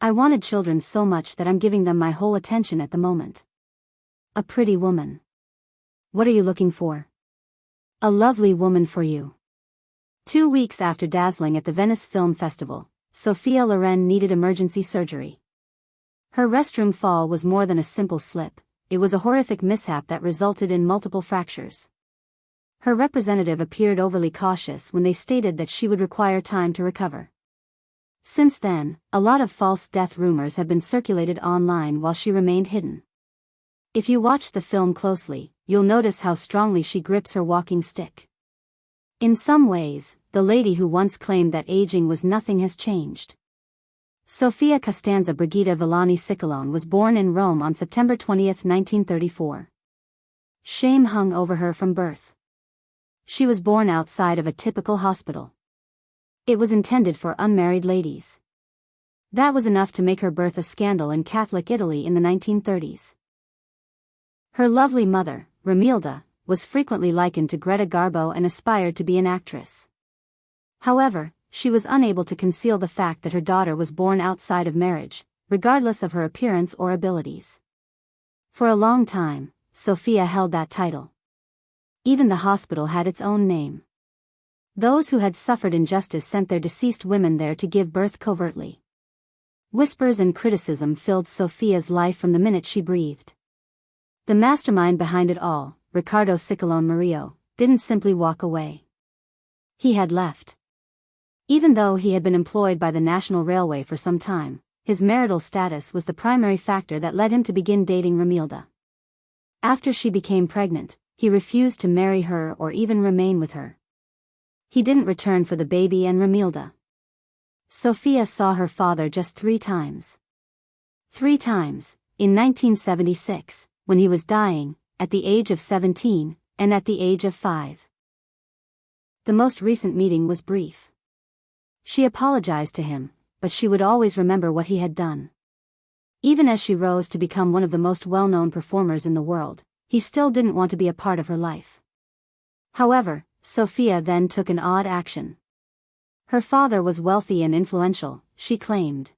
I wanted children so much that I'm giving them my whole attention at the moment. A pretty woman. What are you looking for? A lovely woman for you. 2 weeks after dazzling at the Venice Film Festival, Sophia Loren needed emergency surgery. Her restroom fall was more than a simple slip, it was a horrific mishap that resulted in multiple fractures. Her representative appeared overly cautious when they stated that she would require time to recover. Since then, a lot of false death rumors have been circulated online while she remained hidden. If you watch the film closely, you'll notice how strongly she grips her walking stick. In some ways, the lady who once claimed that aging was nothing has changed. Sophia Costanza Brigida Villani Scicolone was born in Rome on September 20, 1934. Shame hung over her from birth. She was born outside of a typical hospital. It was intended for unmarried ladies. That was enough to make her birth a scandal in Catholic Italy in the 1930s. Her lovely mother, Romilda, was frequently likened to Greta Garbo and aspired to be an actress. However, she was unable to conceal the fact that her daughter was born outside of marriage, regardless of her appearance or abilities. For a long time, Sophia held that title. Even the hospital had its own name. Those who had suffered injustice sent their deceased women there to give birth covertly. Whispers and criticism filled Sophia's life from the minute she breathed. The mastermind behind it all, Riccardo Scicolone Murillo, didn't simply walk away. He had left. Even though he had been employed by the National Railway for some time, his marital status was the primary factor that led him to begin dating Romilda. After she became pregnant, he refused to marry her or even remain with her. He didn't return for the baby and Romilda. Sophia saw her father just 3 times. 3 times, in 1976, when he was dying, at the age of 17, and at the age of 5. The most recent meeting was brief. She apologized to him, but she would always remember what he had done. Even as she rose to become one of the most well-known performers in the world, he still didn't want to be a part of her life. However, Sophia then took an odd action. Her father was wealthy and influential, she claimed.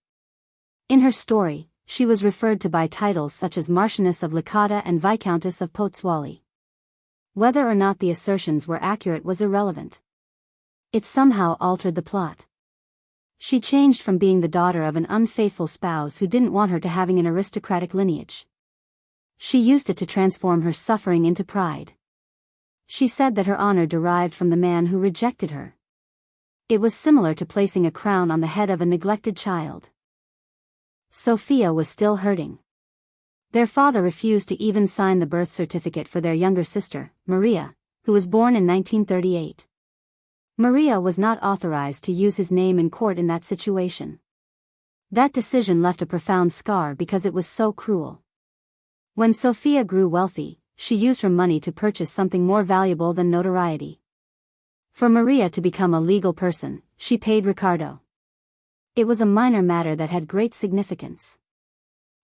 In her story, she was referred to by titles such as Marchioness of Licata and Viscountess of Pozzuoli. Whether or not the assertions were accurate was irrelevant. It somehow altered the plot. She changed from being the daughter of an unfaithful spouse who didn't want her to having an aristocratic lineage. She used it to transform her suffering into pride. She said that her honor derived from the man who rejected her. It was similar to placing a crown on the head of a neglected child. Sophia was still hurting. Their father refused to even sign the birth certificate for their younger sister, Maria, who was born in 1938. Maria was not authorized to use his name in court in that situation. That decision left a profound scar because it was so cruel. When Sophia grew wealthy, she used her money to purchase something more valuable than notoriety. For Maria to become a legal person, she paid Riccardo. It was a minor matter that had great significance.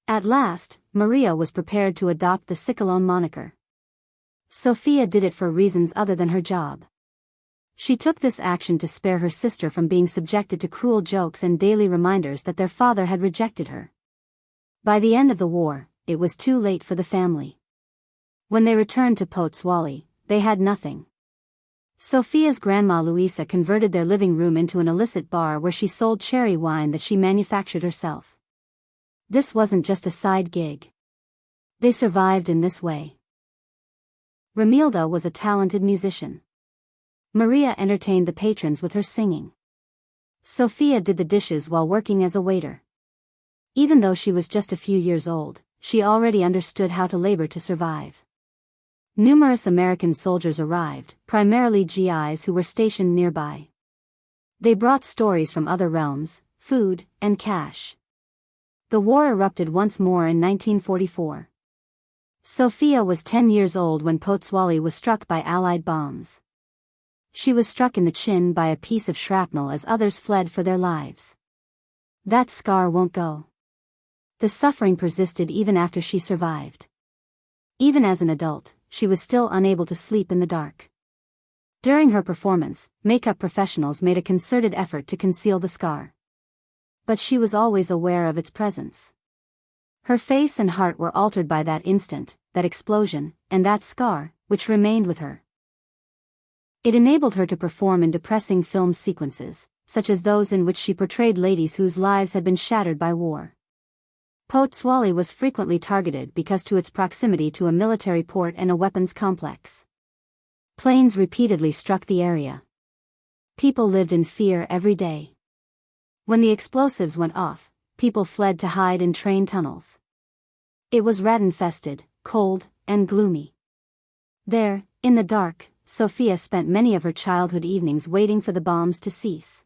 At last, Maria was prepared to adopt the Scicolone moniker. Sophia did it for reasons other than her job. She took this action to spare her sister from being subjected to cruel jokes and daily reminders that their father had rejected her. By the end of the war, it was too late for the family. When they returned to Pozzuoli, they had nothing. Sophia's grandma Luisa converted their living room into an illicit bar where she sold cherry wine that she manufactured herself. This wasn't just a side gig. They survived in this way. Romilda was a talented musician. Maria entertained the patrons with her singing. Sophia did the dishes while working as a waiter. Even though she was just a few years old, she already understood how to labor to survive. Numerous American soldiers arrived, primarily GIs who were stationed nearby. They brought stories from other realms, food, and cash. The war erupted once more in 1944. Sophia was 10 years old when Pozzuoli was struck by Allied bombs. She was struck in the chin by a piece of shrapnel as others fled for their lives. That scar won't go. The suffering persisted even after she survived. Even as an adult, she was still unable to sleep in the dark. During her performance, makeup professionals made a concerted effort to conceal the scar. But she was always aware of its presence. Her face and heart were altered by that instant, that explosion, and that scar, which remained with her. It enabled her to perform in depressing film sequences, such as those in which she portrayed ladies whose lives had been shattered by war. Pozzuoli was frequently targeted because of its proximity to a military port and a weapons complex. Planes repeatedly struck the area. People lived in fear every day. When the explosives went off, people fled to hide in train tunnels. It was rat-infested, cold, and gloomy. There, in the dark, Sophia spent many of her childhood evenings waiting for the bombs to cease.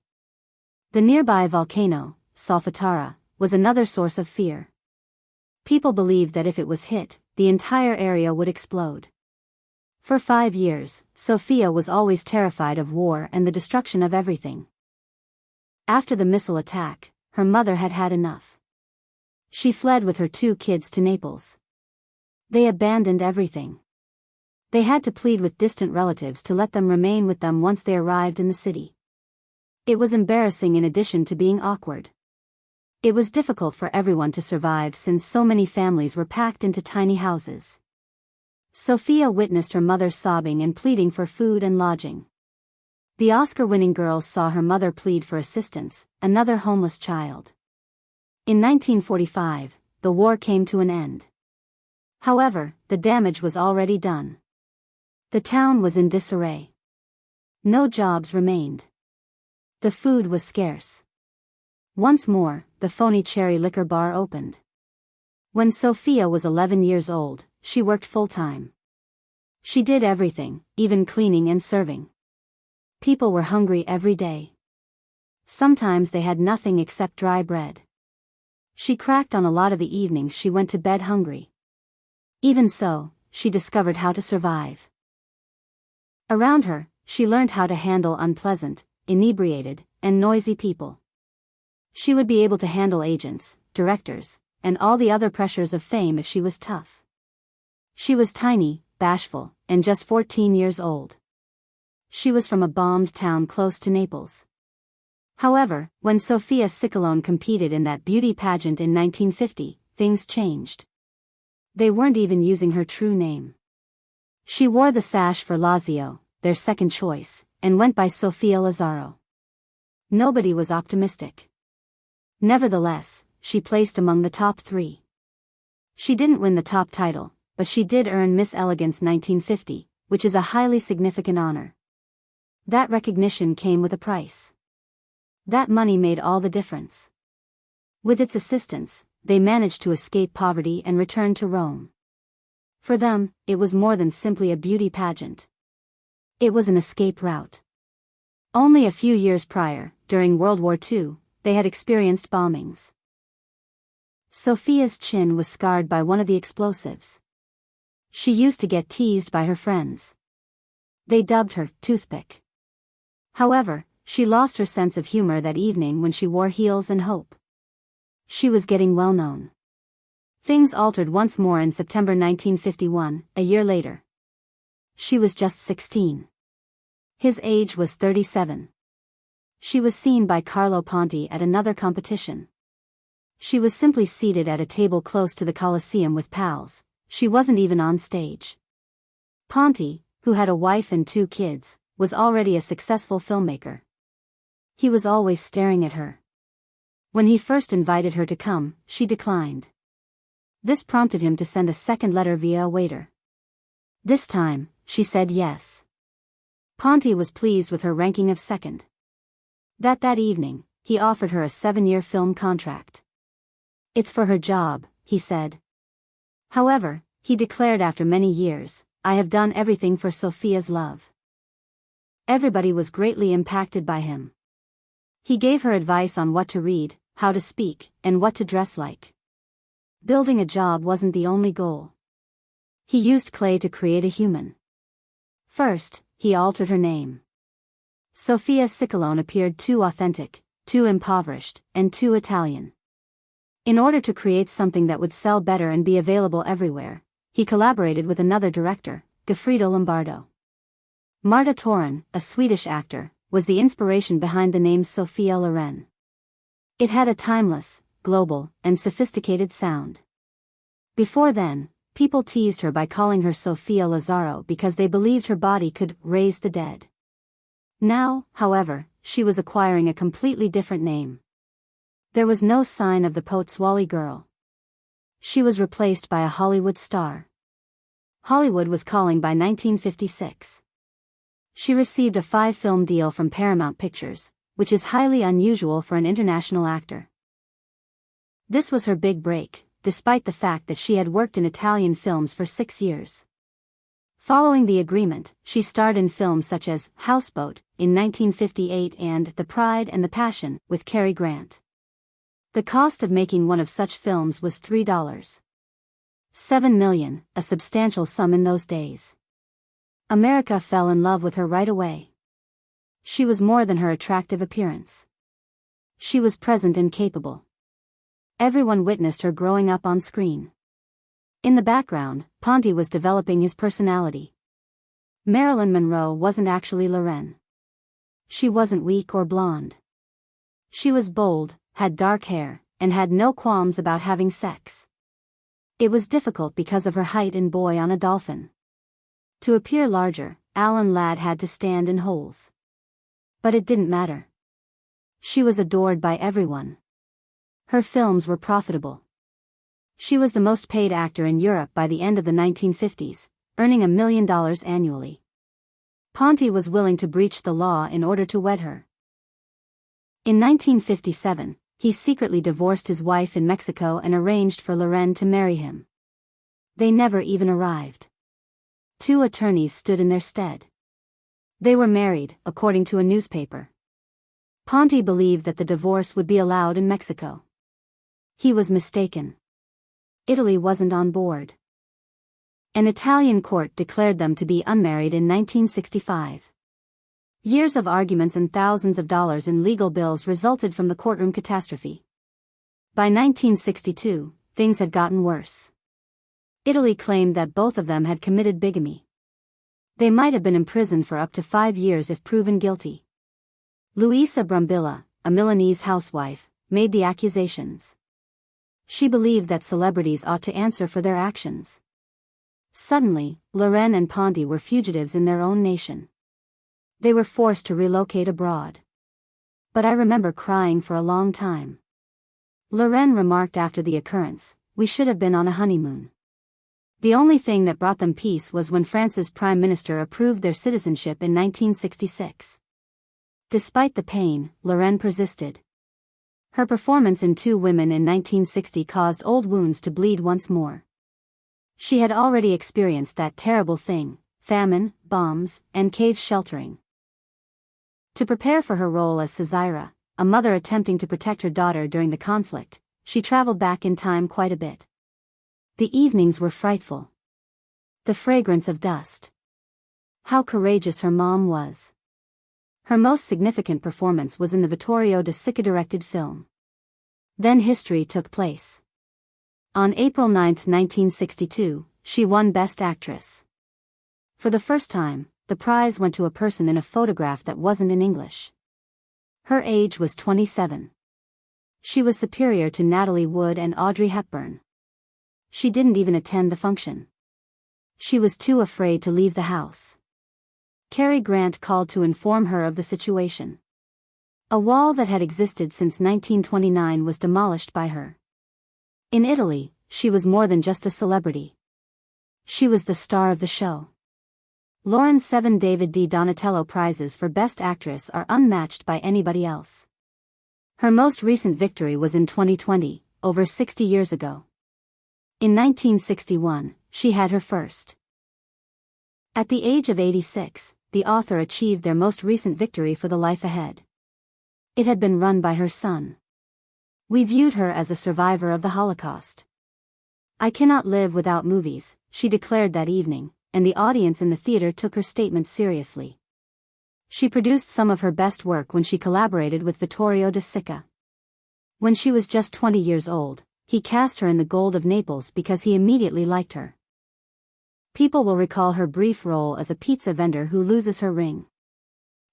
The nearby volcano, Solfatara, was another source of fear. People believed that if it was hit, the entire area would explode. For 5 years, Sophia was always terrified of war and the destruction of everything. After the missile attack, her mother had had enough. She fled with her 2 kids to Naples. They abandoned everything. They had to plead with distant relatives to let them remain with them once they arrived in the city. It was embarrassing in addition to being awkward. It was difficult for everyone to survive since so many families were packed into tiny houses. Sophia witnessed her mother sobbing and pleading for food and lodging. The Oscar-winning girls saw her mother plead for assistance, another homeless child. In 1945, the war came to an end. However, the damage was already done. The town was in disarray. No jobs remained. The food was scarce. Once more, the phony cherry liquor bar opened. When Sophia was 11 years old, she worked full-time. She did everything, even cleaning and serving. People were hungry every day. Sometimes they had nothing except dry bread. She cracked on a lot of the evenings she went to bed hungry. Even so, she discovered how to survive. Around her, she learned how to handle unpleasant, inebriated, and noisy people. She would be able to handle agents, directors, and all the other pressures of fame if she was tough. She was tiny, bashful, and just 14 years old. She was from a bombed town close to Naples. However, when Sophia Scicolone competed in that beauty pageant in 1950, things changed. They weren't even using her true name. She wore the sash for Lazio, their second choice, and went by Sophia Lazzaro. Nobody was optimistic. Nevertheless, she placed among the top 3. She didn't win the top title, but she did earn Miss Elegance 1950, which is a highly significant honor. That recognition came with a price. That money made all the difference. With its assistance, they managed to escape poverty and return to Rome. For them, it was more than simply a beauty pageant. It was an escape route. Only a few years prior, during World War II, they had experienced bombings. Sophia's chin was scarred by one of the explosives. She used to get teased by her friends. They dubbed her Toothpick. However, she lost her sense of humor that evening when she wore heels and hope. She was getting well known. Things altered once more in September 1951, a year later. She was just 16. His age was 37. She was seen by Carlo Ponti at another competition. She was simply seated at a table close to the Colosseum with pals. She wasn't even on stage. Ponti, who had a wife and 2 kids, was already a successful filmmaker. He was always staring at her. When he first invited her to come, she declined. This prompted him to send a second letter via a waiter. This time, she said yes. Ponti was pleased with her ranking of second. That evening, he offered her a 7-year film contract. It's for her job, he said. However, he declared after many years, I have done everything for Sophia's love. Everybody was greatly impacted by him. He gave her advice on what to read, how to speak, and what to dress like. Building a job wasn't the only goal. He used clay to create a human. First, he altered her name. Sophia Scicolone appeared too authentic, too impoverished, and too Italian. In order to create something that would sell better and be available everywhere, he collaborated with another director, Goffredo Lombardo. Marta Toren, a Swedish actor, was the inspiration behind the name Sophia Loren. It had a timeless, global, and sophisticated sound. Before then, people teased her by calling her Sophia Lazaro because they believed her body could raise the dead. Now, however, she was acquiring a completely different name. There was no sign of the Potswally girl. She was replaced by a Hollywood star. Hollywood was calling by 1956. She received a 5-film deal from Paramount Pictures, which is highly unusual for an international actor. This was her big break, despite the fact that she had worked in Italian films for 6 years. Following the agreement, she starred in films such as Houseboat in 1958 and The Pride and the Passion with Cary Grant. The cost of making one of such films was $3.7 million, a substantial sum in those days. America fell in love with her right away. She was more than her attractive appearance. She was present and capable. Everyone witnessed her growing up on screen. In the background, Ponti was developing his personality. Marilyn Monroe wasn't actually Loren. She wasn't weak or blonde. She was bold, had dark hair, and had no qualms about having sex. It was difficult because of her height in Boy on a Dolphin. To appear larger, Alan Ladd had to stand in holes. But it didn't matter. She was adored by everyone. Her films were profitable. She was the most paid actor in Europe by the end of the 1950s, earning $1 million annually. Ponti was willing to breach the law in order to wed her. In 1957, he secretly divorced his wife in Mexico and arranged for Loren to marry him. They never even arrived. 2 attorneys stood in their stead. They were married, according to a newspaper. Ponti believed that the divorce would be allowed in Mexico. He was mistaken. Italy wasn't on board. An Italian court declared them to be unmarried in 1965. Years of arguments and thousands of dollars in legal bills resulted from the courtroom catastrophe. By 1962, things had gotten worse. Italy claimed that both of them had committed bigamy. They might have been imprisoned for up to 5 years if proven guilty. Luisa Brambilla, a Milanese housewife, made the accusations. She believed that celebrities ought to answer for their actions. Suddenly, Loren and Ponti were fugitives in their own nation. They were forced to relocate abroad. But I remember crying for a long time. Loren remarked after the occurrence, "We should have been on a honeymoon." The only thing that brought them peace was when France's prime minister approved their citizenship in 1966. Despite the pain, Loren persisted. Her performance in Two Women in 1960 caused old wounds to bleed once more. She had already experienced that terrible thing, famine, bombs, and cave sheltering. To prepare for her role as Caesira, a mother attempting to protect her daughter during the conflict, she traveled back in time quite a bit. The evenings were frightful. The fragrance of dust. How courageous her mom was. Her most significant performance was in the Vittorio De Sica directed film. Then history took place. On April 9, 1962, she won Best Actress. For the first time, the prize went to a person in a photograph that wasn't in English. Her age was 27. She was superior to Natalie Wood and Audrey Hepburn. She didn't even attend the function. She was too afraid to leave the house. Cary Grant called to inform her of the situation. A wall that had existed since 1929 was demolished by her. In Italy, she was more than just a celebrity. She was the star of the show. Loren's 7 David D. Donatello prizes for Best Actress are unmatched by anybody else. Her most recent victory was in 2020, over 60 years ago. In 1961, she had her first. At the age of 86, the author achieved their most recent victory for The Life Ahead. It had been run by her son. We viewed her as a survivor of the Holocaust. "I cannot live without movies," she declared that evening, and the audience in the theater took her statement seriously. She produced some of her best work when she collaborated with Vittorio De Sica. When she was just 20 years old, he cast her in The Gold of Naples because he immediately liked her. People will recall her brief role as a pizza vendor who loses her ring.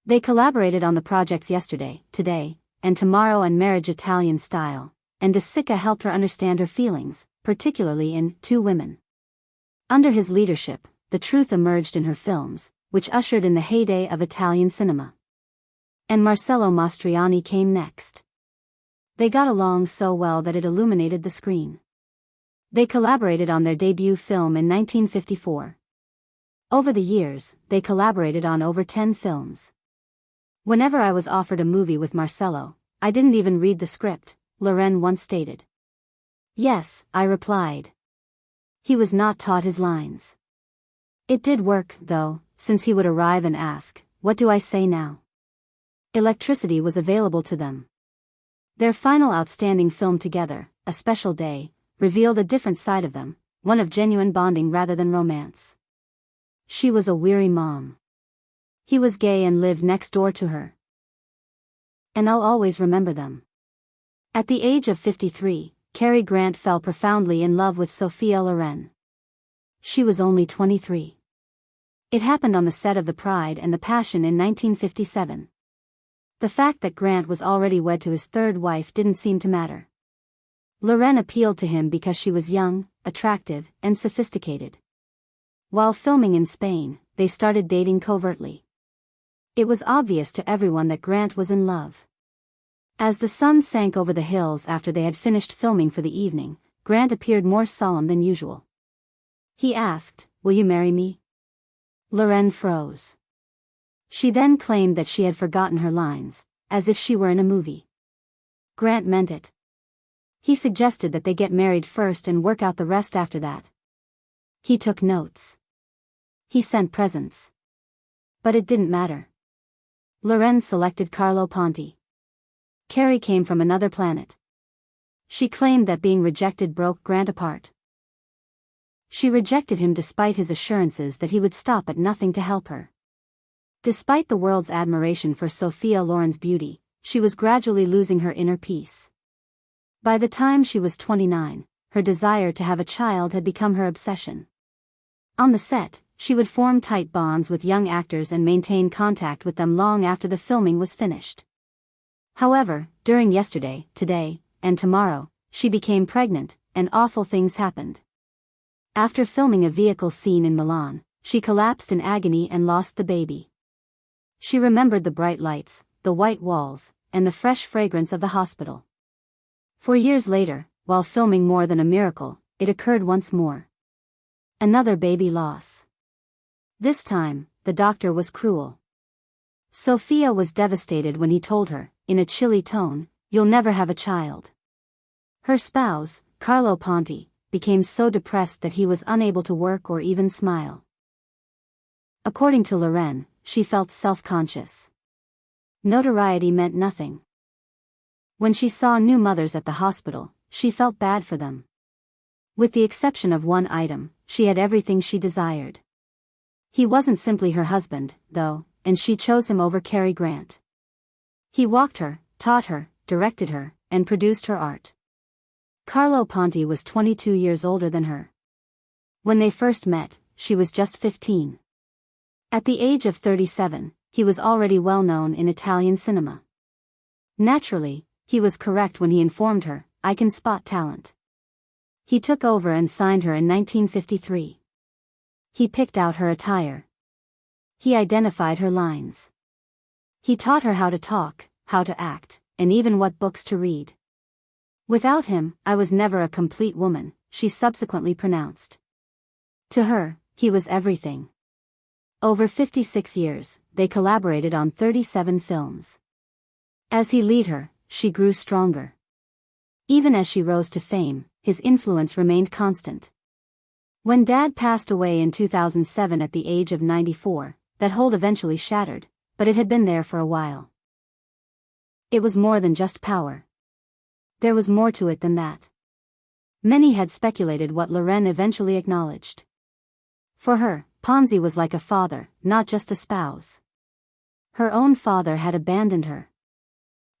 They collaborated on the projects Yesterday, Today, and tomorrow unmarried Italian style, and De Sica helped her understand her feelings, particularly in Two Women. Under his leadership, the truth emerged in her films, which ushered in the heyday of Italian cinema. And Marcello Mastroianni came next. They got along so well that it illuminated the screen. They collaborated on their debut film in 1954. Over the years, they collaborated on over 10 films. Whenever I was offered a movie with Marcello, I didn't even read the script, Loren once stated. Yes, I replied. He was not taught his lines. It did work, though, since he would arrive and ask, "What do I say now?" Electricity was available to them. Their final outstanding film together, A Special Day, revealed a different side of them, one of genuine bonding rather than romance. She was a weary mom. He was gay and lived next door to her. And I'll always remember them. At the age of 53, Cary Grant fell profoundly in love with Sophia Loren. She was only 23. It happened on the set of The Pride and the Passion in 1957. The fact that Grant was already wed to his third wife didn't seem to matter. Loren appealed to him because she was young, attractive, and sophisticated. While filming in Spain, they started dating covertly. It was obvious to everyone that Grant was in love. As the sun sank over the hills after they had finished filming for the evening, Grant appeared more solemn than usual. He asked, "Will you marry me?" Loren froze. She then claimed that she had forgotten her lines, as if she were in a movie. Grant meant it. He suggested that they get married first and work out the rest after that. He took notes. He sent presents. But it didn't matter. Loren selected Carlo Ponti. Cary came from another planet. She claimed that being rejected broke Grant apart. She rejected him despite his assurances that he would stop at nothing to help her. Despite the world's admiration for Sophia Loren's beauty, she was gradually losing her inner peace. By the time she was 29, her desire to have a child had become her obsession. On the set, she would form tight bonds with young actors and maintain contact with them long after the filming was finished. However, during Yesterday, Today, and Tomorrow, she became pregnant, and awful things happened. After filming a vehicle scene in Milan, she collapsed in agony and lost the baby. She remembered the bright lights, the white walls, and the fresh fragrance of the hospital. 4 years later, while filming More Than a Miracle, it occurred once more. Another baby loss. This time, the doctor was cruel. Sophia was devastated when he told her, in a chilly tone, "You'll never have a child." Her spouse, Carlo Ponti, became so depressed that he was unable to work or even smile. According to Loren, she felt self-conscious. Notoriety meant nothing. When she saw new mothers at the hospital, she felt bad for them. With the exception of one item, she had everything she desired. He wasn't simply her husband, though, and she chose him over Cary Grant. He walked her, taught her, directed her, and produced her art. Carlo Ponti was 22 years older than her. When they first met, she was just 15. At the age of 37, he was already well known in Italian cinema. Naturally, he was correct when he informed her, "I can spot talent." He took over and signed her in 1953. He picked out her attire. He identified her lines. He taught her how to talk, how to act, and even what books to read. "Without him, I was never a complete woman," she subsequently pronounced. To her, he was everything. Over 56 years, they collaborated on 37 films. As he led her, she grew stronger. Even as she rose to fame, his influence remained constant. When Dad passed away in 2007 at the age of 94, that hold eventually shattered, but it had been there for a while. It was more than just power. There was more to it than that. Many had speculated what Loren eventually acknowledged. For her, Ponzi was like a father, not just a spouse. Her own father had abandoned her.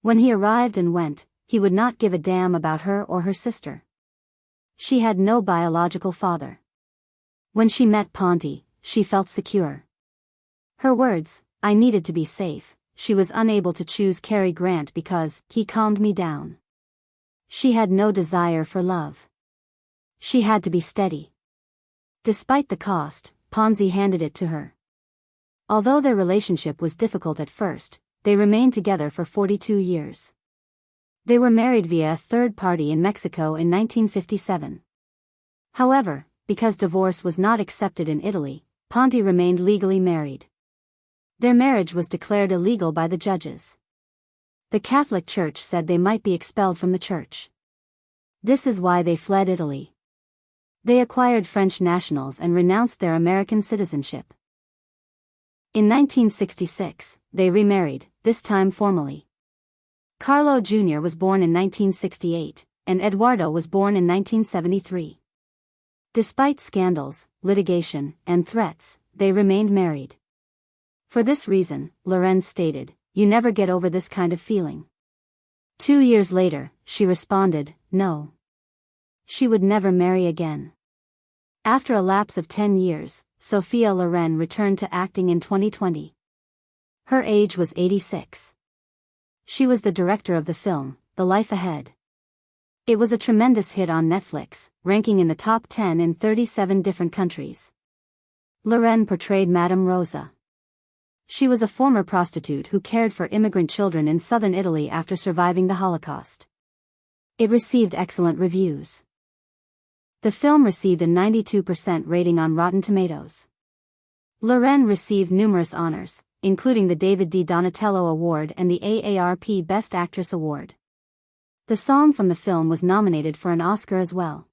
When he arrived and went, he would not give a damn about her or her sister. She had no biological father. When she met Ponti, she felt secure. Her words, "I needed to be safe," she was unable to choose Cary Grant because he calmed me down. She had no desire for love. She had to be steady. Despite the cost, Ponzi handed it to her. Although their relationship was difficult at first, they remained together for 42 years. They were married via a third party in Mexico in 1957. However, because divorce was not accepted in Italy, Ponti remained legally married. Their marriage was declared illegal by the judges. The Catholic Church said they might be expelled from the church. This is why they fled Italy. They acquired French nationals and renounced their American citizenship. In 1966, they remarried, this time formally. Carlo Jr. was born in 1968, and Eduardo was born in 1973. Despite scandals, litigation, and threats, they remained married. For this reason, Loren stated, "You never get over this kind of feeling." 2 years later, she responded, no. She would never marry again. After a lapse of 10 years, Sophia Loren returned to acting in 2020. Her age was 86. She was the director of the film, The Life Ahead. It was a tremendous hit on Netflix, ranking in the top 10 in 37 different countries. Loren portrayed Madame Rosa. She was a former prostitute who cared for immigrant children in southern Italy after surviving the Holocaust. It received excellent reviews. The film received a 92% rating on Rotten Tomatoes. Loren received numerous honors, including the David D. Donatello Award and the AARP Best Actress Award. The song from the film was nominated for an Oscar as well.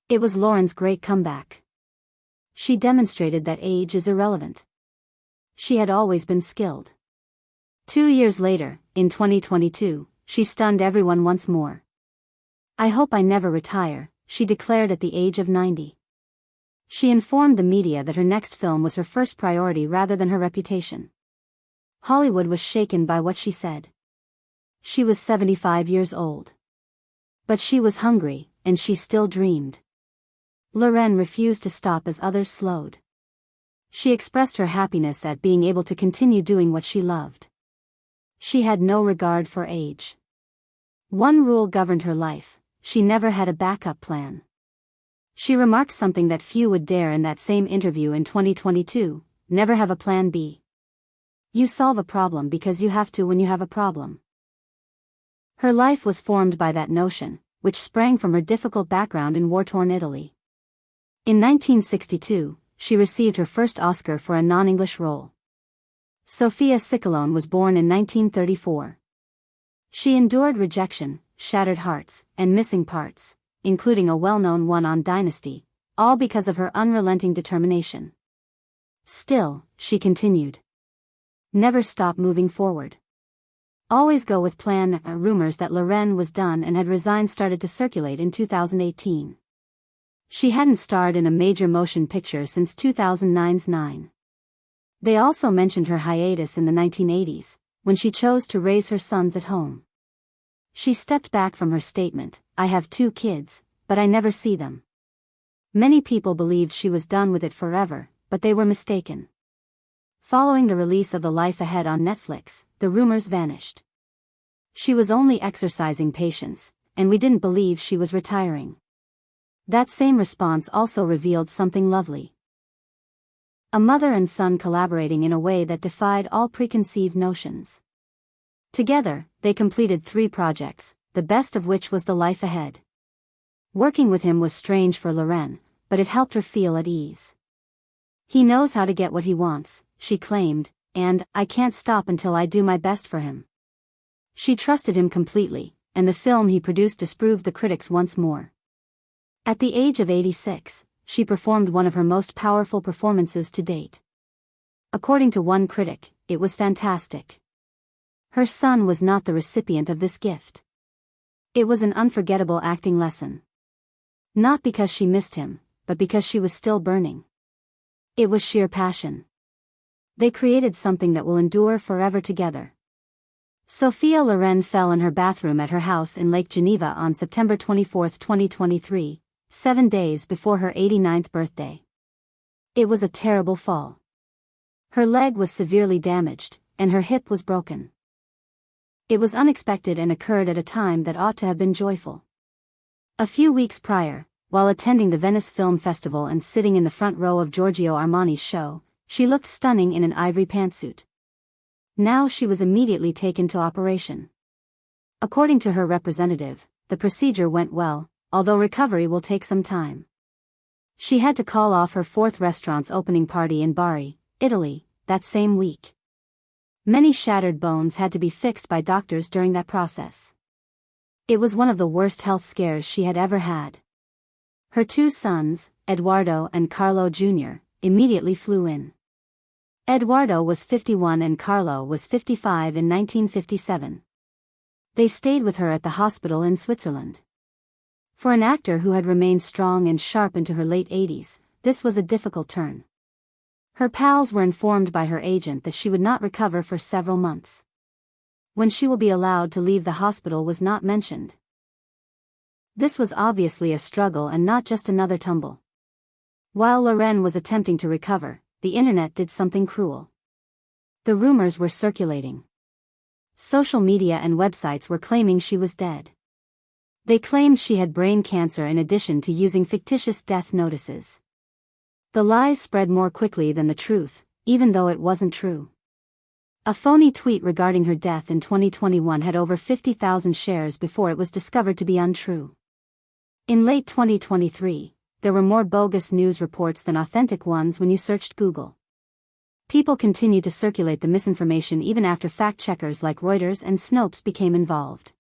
It was Loren's great comeback. She demonstrated that age is irrelevant. She had always been skilled. 2 years later, in 2022, she stunned everyone once more. "I hope I never retire," she declared at the age of 90. She informed the media that her next film was her first priority rather than her reputation. Hollywood was shaken by what she said. She was 75 years old. But she was hungry, and she still dreamed. Loren refused to stop as others slowed. She expressed her happiness at being able to continue doing what she loved. She had no regard for age. One rule governed her life: she never had a backup plan. She remarked something that few would dare in that same interview in 2022, "Never have a plan B. You solve a problem because you have to when you have a problem." Her life was formed by that notion, which sprang from her difficult background in war-torn Italy. In 1962, she received her first Oscar for a non-English role. Sophia Scicolone was born in 1934. She endured rejection, shattered hearts, and missing parts, including a well-known one on Dynasty, all because of her unrelenting determination. Still, she continued. Never stop moving forward. Always go with plan. Rumors that Loren was done and had resigned started to circulate in 2018. She hadn't starred in a major motion picture since 2009's 9. They also mentioned her hiatus in the 1980s, when she chose to raise her sons at home. She stepped back from her statement, "I have 2 kids, but I never see them." Many people believed she was done with it forever, but they were mistaken. Following the release of The Life Ahead on Netflix, the rumors vanished. She was only exercising patience, and we didn't believe she was retiring. That same response also revealed something lovely. A mother and son collaborating in a way that defied all preconceived notions. Together, they completed 3 projects, the best of which was The Life Ahead. Working with him was strange for Loren, but it helped her feel at ease. "He knows how to get what he wants," she claimed, and "I can't stop until I do my best for him." She trusted him completely, and the film he produced disproved the critics once more. At the age of 86, she performed one of her most powerful performances to date. According to one critic, it was fantastic. Her son was not the recipient of this gift. It was an unforgettable acting lesson. Not because she missed him, but because she was still burning. It was sheer passion. They created something that will endure forever together. Sophia Loren fell in her bathroom at her house in Lake Geneva on September 24, 2023, 7 days before her 89th birthday. It was a terrible fall. Her leg was severely damaged, and her hip was broken. It was unexpected and occurred at a time that ought to have been joyful. A few weeks prior, while attending the Venice Film Festival and sitting in the front row of Giorgio Armani's show, she looked stunning in an ivory pantsuit. Now she was immediately taken to operation. According to her representative, the procedure went well, although recovery will take some time. She had to call off her fourth restaurant's opening party in Bari, Italy, that same week. Many shattered bones had to be fixed by doctors during that process. It was one of the worst health scares she had ever had. Her two sons, Eduardo and Carlo Jr., immediately flew in. Eduardo was 51 and Carlo was 55 in 1957. They stayed with her at the hospital in Switzerland. For an actor who had remained strong and sharp into her late 80s, this was a difficult turn. Her pals were informed by her agent that she would not recover for several months. When she will be allowed to leave the hospital was not mentioned. This was obviously a struggle and not just another tumble. While Loren was attempting to recover, the internet did something cruel. The rumors were circulating. Social media and websites were claiming she was dead. They claimed she had brain cancer in addition to using fictitious death notices. The lies spread more quickly than the truth, even though it wasn't true. A phony tweet regarding her death in 2021 had over 50,000 shares before it was discovered to be untrue. In late 2023, there were more bogus news reports than authentic ones when you searched Google. People continued to circulate the misinformation even after fact-checkers like Reuters and Snopes became involved.